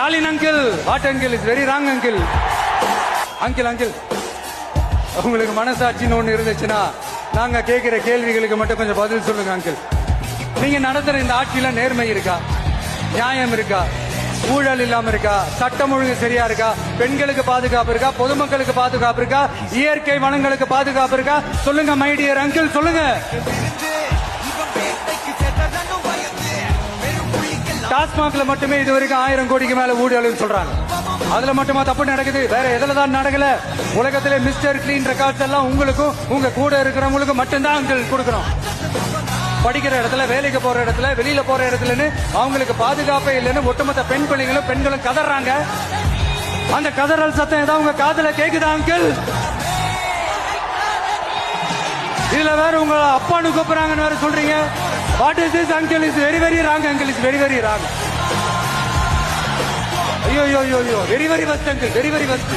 Stalin uncle, what uncle, is very wrong uncle. Uncle uncle, உங்களுக்கு மனசாட்சின்னு ஒண்ணு இருந்துச்சுன்னா நாங்க கேட்கிற கேள்விகளுக்கு மட்டும் கொஞ்சம் பதில் சொல்லுங்க அங்கிள். நீங்க நடத்துற இந்த ஆட்சியில நேர்மை இருக்கா, நியாயம் இருக்கா, ஊழல் இல்லாம இருக்கா, சட்டம் ஒழுங்கு சரியா இருக்கா, பெண்களுக்கு பாதுகாப்பு இருக்கா, பொதுமக்களுக்கு பாதுகாப்பு இருக்கா, இயற்கை வளங்களுக்கு பாதுகாப்பு இருக்கா? சொல்லுங்க மை டியர் அங்கிள், சொல்லுங்க. டாஸ்மாக்ல மட்டுமே இது வரைக்கும் 1000 கோடிக்கு மேல ஊழல் சொல்றாங்க. அதுல மட்டுமா தப்பு நடக்குது? வேற எதுல தான் நடக்கல? உலகத்திலே மிஸ்டர் கிளீன் ரெக்கார்ட்ஸ் எல்லாம் உங்களுக்கும் உங்க கூட இருக்கிறவங்களுக்கும் மட்டும்தான் அங்கிள் கொடுக்கறோம். படிக்கிற இடத்துல, வேலைக்கு போற இடத்துல, வெளியில போற இடத்துலன்னு அவங்களுக்கு பாதுகாப்பே இல்லைன்னு ஒட்டுமொத்த பெண் பிள்ளைங்களும் பெண்களும் கதறாங்க. அந்த கதறல் சத்தம் ஏதாவது உங்க காதுல கேக்குதா அங்கிள்? இதுல வேற உங்க அப்பான்னு கூப்பிடுறாங்கன்னு வேற சொல்றீங்க. What is this uncle? Is very very wrong uncle, is very very wrong. ஐயோ ஐயோ ஐயோ, very very வஸ்ட் uncle, very very வஸ்ட்.